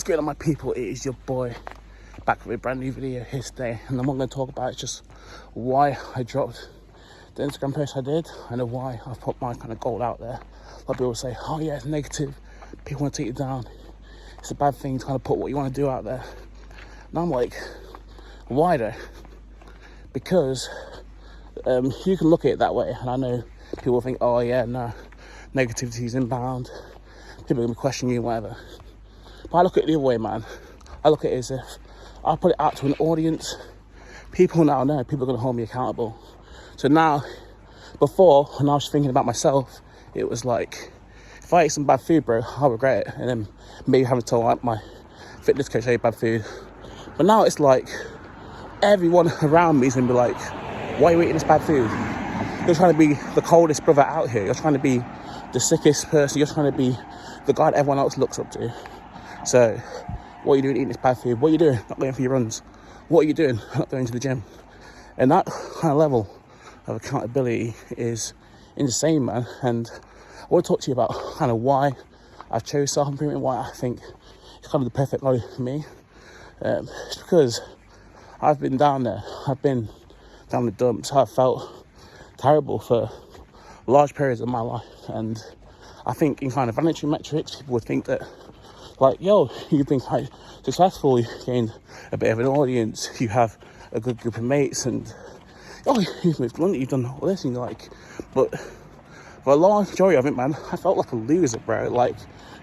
What's going on, my people? It is your boy back with a brand new video here today, and I'm not going to talk about just why I dropped the Instagram post I did. I know why I've put my kind of goal out there. A lot of people say, oh yeah, it's negative, people want to take you down, it's a bad thing to kind of put what you want to do out there. And I'm like, why though? Because you can look at it that way, and I know people think, oh yeah, no, negativity is inbound, people are going to be questioning you, whatever. But I look at it the other way, man. I look at it as if I put it out to an audience. People now know, people are going to hold me accountable. So now, before, when I was thinking about myself, it was like, if I eat some bad food, bro, I'll regret it. And then maybe having to tell like, my fitness coach I ate bad food. But now it's like, everyone around me is going to be like, why are you eating this bad food? You're trying to be the coldest brother out here. You're trying to be the sickest person. You're trying to be the guy that everyone else looks up to. So, what are you doing eating this bad food? What are you doing not going for your runs? What are you doing not going to the gym? And that kind of level of accountability is insane, man. And I want to talk to you about kind of why I chose self-improvement, why I think it's kind of the perfect body for me. It's because I've been down there. I've been down the dumps. I've felt terrible for large periods of my life. And I think in kind of vanity metrics, people would think that, like, yo, you've been quite successful, you've gained a bit of an audience, you have a good group of mates, and oh, you've moved to London, you've done all this, and you're like, but for a large majority of it, man, I felt like a loser, bro. Like,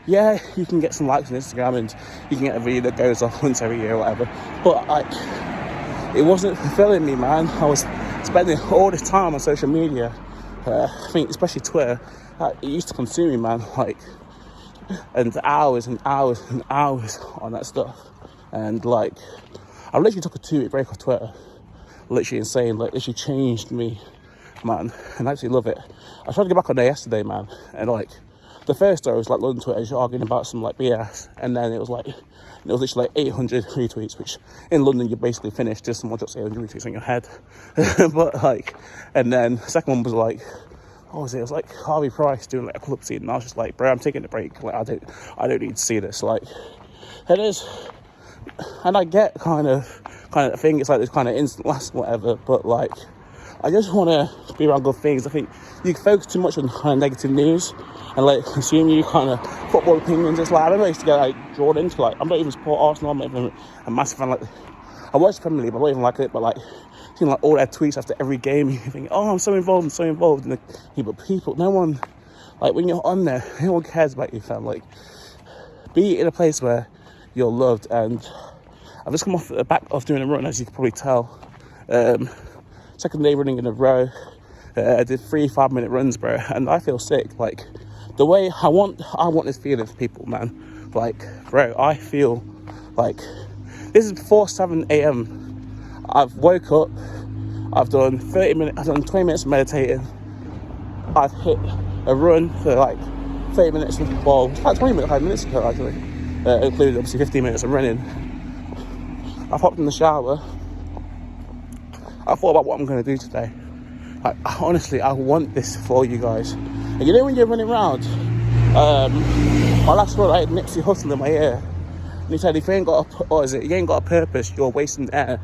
yeah, you can get some likes on Instagram, and you can get a video that goes off once every year or whatever, but like, it wasn't fulfilling me, man. I was spending all this time on social media, I think especially Twitter, it used to consume me, man, like, and hours and hours and hours on that stuff. And like, I literally took a 2-week break off Twitter. Literally insane, like literally changed me, man. And I actually love it. I tried to get back on there yesterday, man, and like the first story was like London Twitter just arguing about some like BS, and then it was literally like 800 retweets, which in London you're basically finished, just someone just 800 retweets on your head. But like, and then the second one was like, what was it? It was like Harvey Price doing like a club scene, and I was just like, bro, I'm taking a break. Like, I don't need to see this. Like, it is, and I get kind of the thing. It's like this kind of instant last whatever, but like, I just want to be around good things. I think you focus too much on kind of negative news and like consume you kind of football opinions. It's like, I remember I used to get like drawn into like, I'm not even support Arsenal. I'm not even a massive fan. Like, I watch Premier League, but I don't even like it. But like, seeing like all their tweets after every game, you think, oh, I'm so involved. And but people, no one, like when you're on there, no one cares about you, fam. Like, be in a place where you're loved. And I've just come off the back of doing a run, as you can probably tell. Second day running in a row. I did 3 5-minute runs, bro, and I feel sick. Like, the way I want this feeling for people, man. Like, bro, I feel like this is before 7 a.m. I've woke up, I've done 20 minutes of meditating, I've hit a run for like 30 minutes, well, about 5 minutes ago actually, including obviously 15 minutes of running. I've hopped in the shower, I thought about what I'm going to do today. Like, honestly, I want this for you guys. And you know when you're running around, my last run I had Nipsey Hussle in my ear, and he said, if you ain't got a purpose, you're wasting air.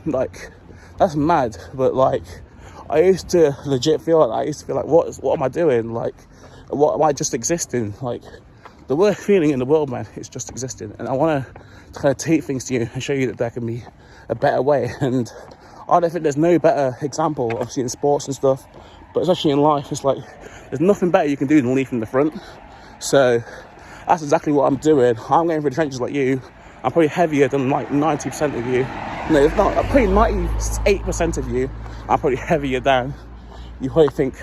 Like, that's mad. But like, I used to legit feel like, what am I doing? Like, what am I just existing? Like, the worst feeling in the world, man, is just existing. And I want to kind of take things to you and show you that there can be a better way. And I don't think there's no better example, obviously in sports and stuff, but especially in life, it's like, there's nothing better you can do than lead from the front. So that's exactly what I'm doing. I'm going through the trenches like you. I'm probably heavier than like 90% of you. No, it's not. I'm probably 98% of you. I'm probably heavier than. You probably think,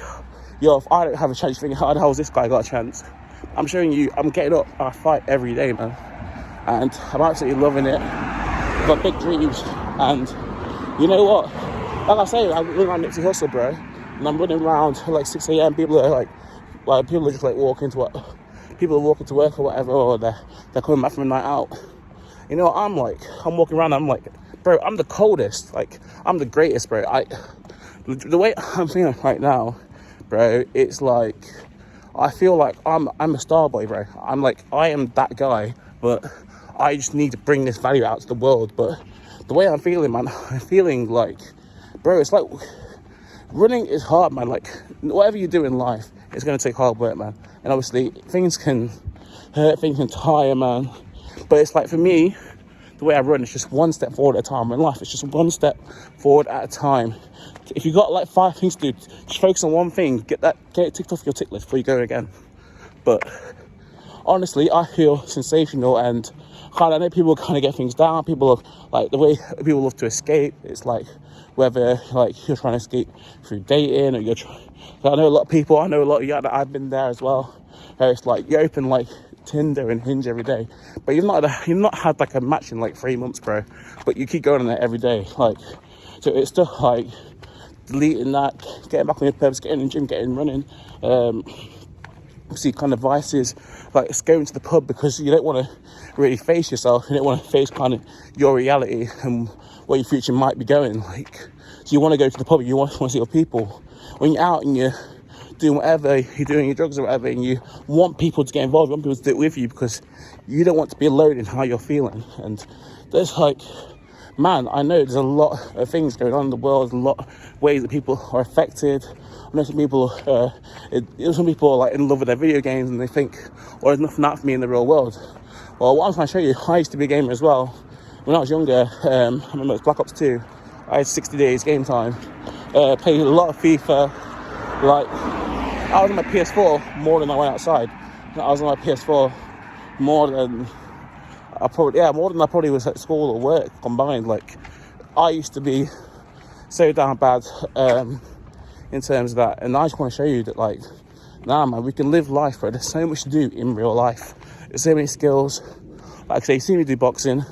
yo, if I don't have a chance, you think, how the hell has this guy got a chance? I'm showing you, I'm getting up, I fight every day, man. And I'm absolutely loving it. I've got big dreams. And you know what? Like I say, I'm running around Nipsey Hussle, bro. And I'm running around at like 6 a.m. People are just like walking to work. People are walking to work or whatever, or they're coming back from a night out. You know what I'm like? I'm walking around, I'm like, bro, I'm the coldest. Like, I'm the greatest, bro. The way I'm feeling right now, bro, it's like, I feel like I'm a star boy, bro. I'm like, I am that guy, but I just need to bring this value out to the world. But the way I'm feeling, man, I'm feeling like, bro, it's like running is hard, man. Like, whatever you do in life, it's going to take hard work, man. And obviously, things can hurt, things can tire, man. But it's like, for me, the way I run is just one step forward at a time. In life, it's just one step forward at a time. If you got like 5 things to do, just focus on one thing. Get it ticked off your tick list before you go again. But honestly, I feel sensational, and I know people kind of get things down. People like the way people love to escape. It's like whether like you're trying to escape through dating, or I know a lot of people. I know a lot of you that I've been there as well. Where it's like you open like Tinder and Hinge every day, but you've not had like a match in like 3 months, bro. But you keep going on there every day, like, so it's stuff like deleting that, getting back on your purpose, getting in the gym, getting running. See kind of vices like going to the pub because you don't want to really face yourself, you don't want to face kind of your reality and where your future might be going. Like, so you want to go to the pub, you want to see your people. When you're out and you're doing whatever, you're doing your drugs or whatever, and you want people to get involved, you want people to do it with you because you don't want to be alone in how you're feeling. And there's like, man, I know there's a lot of things going on in the world, a lot of ways that people are affected. I know some people are like in love with their video games and they think, well, there's nothing out for me in the real world. Well, what I'm trying to show you, I used to be a gamer as well. When I was younger, I remember it was Black Ops 2. I had 60 days game time. Played a lot of FIFA. Like, I was on my PS4 more than I went outside. I was on my PS4 more than I probably was at school or work combined. Like, I used to be so down bad in terms of that, and I just want to show you that, like, nah, man, we can live life, bro. There's so much to do in real life. There's so many skills. Like I say, you see me do boxing.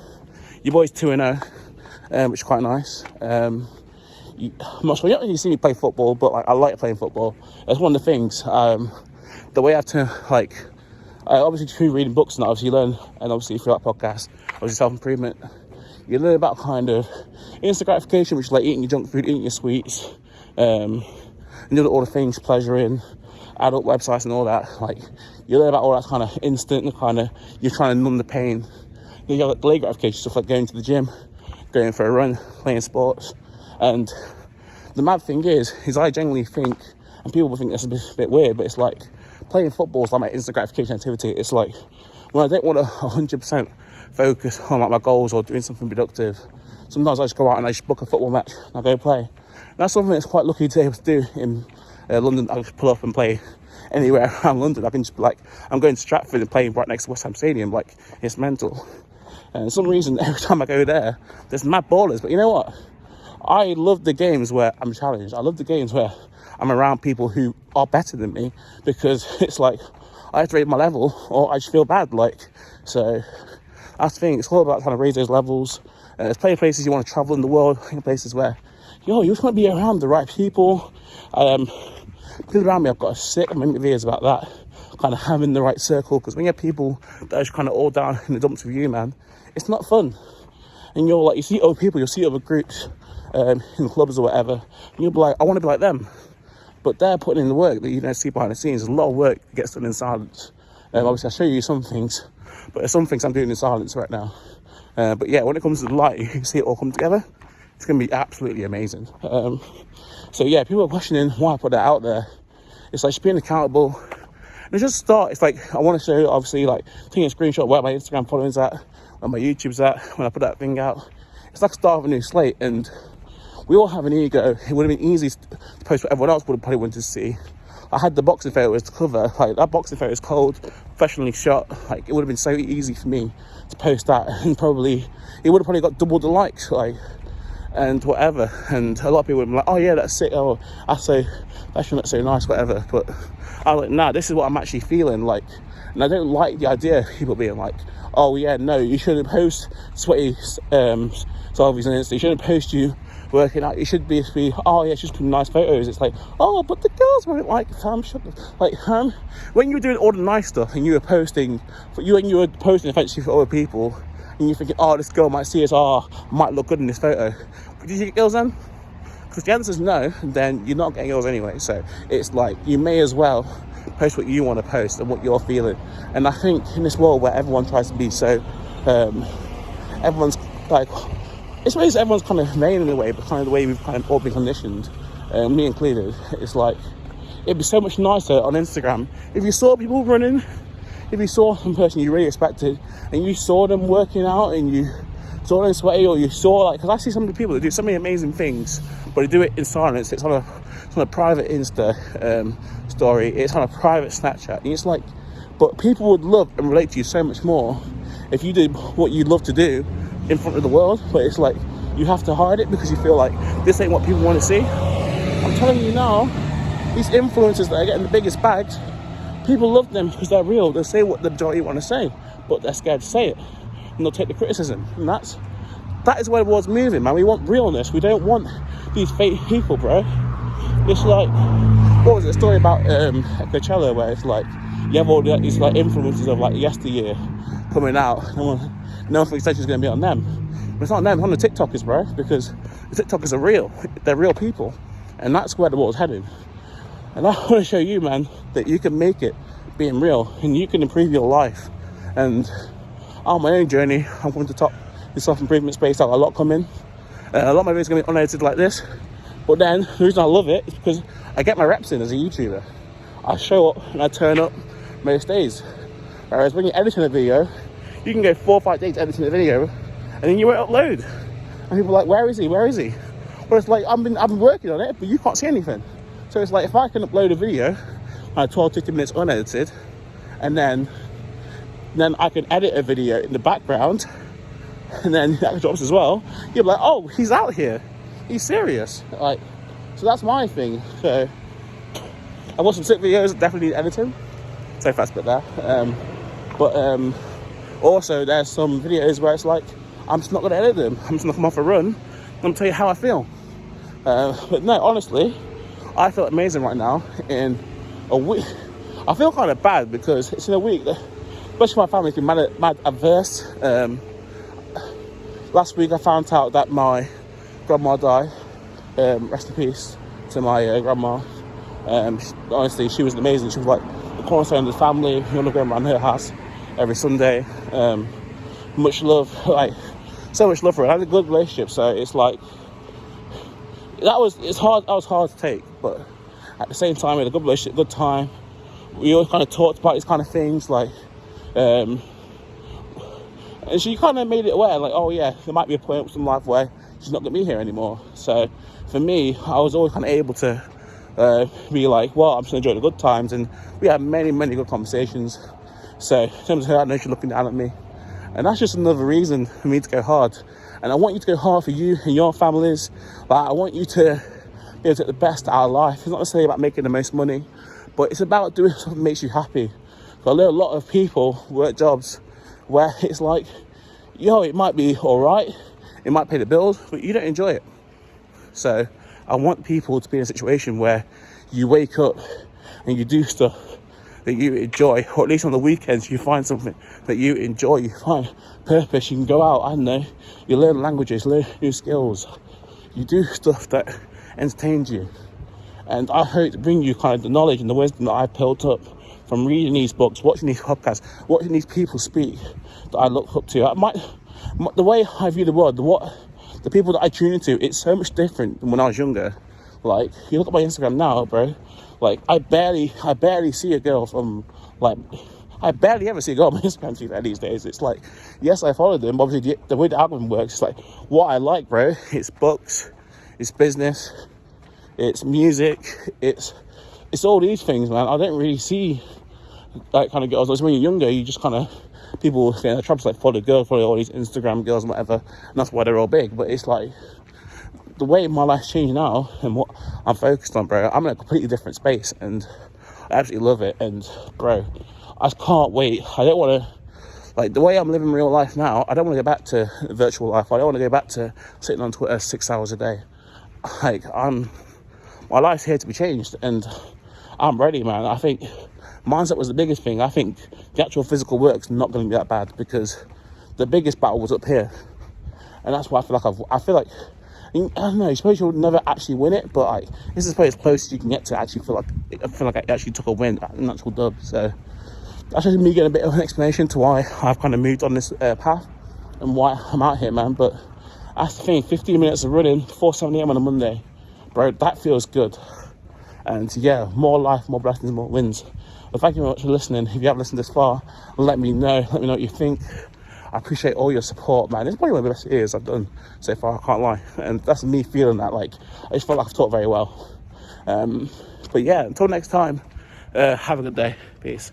Your boy's 2-0, which is quite nice. I'm not sure, you don't really see me play football, but like, I like playing football. That's one of the things. The way I turn, like, obviously through reading books and obviously you learn, and obviously through that podcast, obviously self-improvement, you learn about kind of instant gratification, which is like eating your junk food, eating your sweets, and all the things, pleasuring, adult websites and all that. Like, you learn about all that kind of instant and kind of, you're trying to numb the pain. You have like delayed gratification, stuff like going to the gym, going for a run, playing sports. And the mad thing is I genuinely think, and people will think that's a bit weird, but it's like playing football is like my instant gratification activity. It's like when I don't want to 100% focus on like my goals or doing something productive, sometimes I just go out and I just book a football match and I go play. And that's something that's quite lucky to be able to do in London. I just pull up and play anywhere around London. I can just be like, I'm going to Stratford and playing right next to West Ham Stadium. Like, it's mental. And for some reason, every time I go there, there's mad ballers. But you know what? I love the games where I'm challenged. I love the games where I'm around people who are better than me, because it's like I have to raise my level or I just feel bad. Like, so that's the thing. It's all about trying to raise those levels. There's plenty of places you want to travel in the world, places where, you just want to be around the right people. People around me, I've got a sick many videos about that, kind of having the right circle, because when you have people that are just kind of all down in the dumps with you, man, it's not fun. And you're like, you see other people, you'll see other groups in clubs or whatever, and you'll be like, I want to be like them. But they're putting in the work that you don't see behind the scenes. There's a lot of work that gets done in silence. Obviously, I'll show you some things, but there's some things I'm doing in silence right now. But yeah, when it comes to the light, you can see it all come together. It's going to be absolutely amazing. So yeah, people are questioning why I put that out there. It's like just being accountable. And it's just start. It's like, I want to show, obviously, like, taking a screenshot where my Instagram following's at, where my YouTube's at, when I put that thing out. It's like start of a new slate, and we all have an ego. It would have been easy to post what everyone else would have probably wanted to see. I had the boxing photo as the cover. Like, that boxing photo is cold, professionally shot. Like, it would have been so easy for me to post that, and probably it would have probably got double the likes, like, and whatever. And a lot of people would be like, oh yeah, that's sick, oh, that's so professional, that's so nice, whatever. But I was like, nah, this is what I'm actually feeling like. And I don't like the idea of people being like, oh yeah, no, you shouldn't post sweaty selfies on Insta, you shouldn't post you working out, you should be oh yeah, it's just nice photos. It's like, oh, but the girls won't like, fam, when you were doing all the nice stuff and you were posting eventually for other people, and you're thinking, oh, this girl might see us, oh, might look good in this photo. But did you get girls then? Because the answer is no, then you're not getting girls anyway. So it's like, you may as well post what you want to post and what you're feeling. And I think in this world where everyone tries to be so everyone's like, it's basically everyone's kind of vain in a way, but kind of the way we've kind of all been conditioned, me included. It's like, it'd be so much nicer on Instagram if you saw people running, if you saw some person you really respected, and you saw them working out, and you saw them sweaty, or you saw, like, because I see some of the people that do so many amazing things, but they do it in silence. It's on a private Insta story, it's on a private Snapchat, and it's like, but people would love and relate to you so much more if you did what you love to do in front of the world. But it's like, you have to hide it because you feel like this ain't what people want to see. I'm telling you now, these influencers that are getting the biggest bags, people love them because they're real. They say what the majority want to say, but they're scared to say it, and they'll take the criticism. And that is where the world's moving, man. We want realness. We don't want these fake people, bro. It's like, what was it, a story about Coachella, where it's like, you have all these like influencers of like yesteryear coming out. No one thinks attention is going to be on them. But it's not on them, it's on the TikTokers, bro, because the TikTokers are real. They're real people. And that's where the world's heading. And I want to show you, man, that you can make it being real, and you can improve your life. And on my own journey, I'm going to top this self-improvement space. I've got a lot coming. A lot of my videos are going to be unedited like this. But then, the reason I love it is because I get my reps in as a YouTuber. I show up and I turn up most days. Whereas when you're editing a video, you can go 4 or 5 days editing a video, and then you won't upload. And people are like, where is he? Where is he? Well, it's like, I've been working on it, but you can't see anything. So it's like, if I can upload a video, 12, 15 minutes unedited, and then I can edit a video in the background, and then that drops as well, you'll be like, oh, he's out here. He's serious. Like, so that's my thing. So I've watched some sick videos, definitely need editing. So fast bit there. But also there's some videos where it's like, I'm just not going to edit them. I'm just going to come off a run. I'm going to tell you how I feel. But no, honestly, I feel amazing right now in a week. I feel kind of bad because it's in a week that, especially my family's been mad adverse. Last week I found out that my grandma died. Rest in peace to my grandma. Honestly, she was amazing. She was like the cornerstone of the family. You want to go around her house every Sunday. Much love, like so much love for her. I had a good relationship, so it's like that was hard to take, but at the same time, we had a good relationship, good time. We always kind of talked about these kind of things, like, and she kind of made it aware, like, oh yeah, there might be a point in life where she's not going to be here anymore. So for me, I was always kind of able to be like, well, I'm just going to enjoy the good times, and we had many, many good conversations. So in terms of her, I know she's looking down at me, and that's just another reason for me to go hard. And I want you to go hard for you and your families. Like, I want you to be able to get the best out of life. It's not necessarily about making the most money, but it's about doing something that makes you happy. So I know a lot of people work jobs where it's like, yo, it might be all right, it might pay the bills, but you don't enjoy it. So I want people to be in a situation where you wake up and you do stuff that you enjoy, or at least on the weekends you find something that you enjoy, you find purpose, you can go out, I don't know, you learn languages, learn new skills, you do stuff that entertains you. And I hope to bring you kind of the knowledge and the wisdom that I've built up from reading these books, watching these podcasts, watching these people speak that I look up to. The way I view the world, the people that I tune into, it's so much different than when I was younger. Like, you look at my Instagram now, bro, like, I barely see a girl from, like, I barely ever see a girl on my Instagram these days. It's like, yes, I follow them, but obviously the way the algorithm works, it's like, what I like, bro, it's books, it's business, it's music, it's all these things, man. I don't really see that kind of girls. Like, when you're younger, you just kind of, people get in the traps, like, follow all these Instagram girls and whatever, and that's why they're all big. But it's like, the way my life's changed now and what I'm focused on, bro, I'm in a completely different space, and I absolutely love it. And bro, I can't wait. I don't want to, like, the way I'm living real life now, I don't want to go back to virtual life. I don't want to go back to sitting on Twitter 6 hours a day. Like, my life's here to be changed, and I'm ready, man. I think mindset was the biggest thing. I think the actual physical work's not going to be that bad, because the biggest battle was up here, and that's why I feel like I don't know, I suppose you'll never actually win it, but like, this is probably as close as you can get to actually feel like I actually took a win, an actual dub. So that's just me getting a bit of an explanation to why I've kind of moved on this path. and why I'm out here, man. But that's the thing, 15 minutes of running before 7 a.m. on a Monday, bro, that feels good. And yeah, more life, more blessings, more wins. Well, thank you very much for listening. If you have listened this far, let me know what you think. I appreciate all your support, man. It's probably one of the best years I've done so far, I can't lie. And that's me feeling that, like, I just felt like I've taught very well. But yeah, until next time, have a good day. Peace.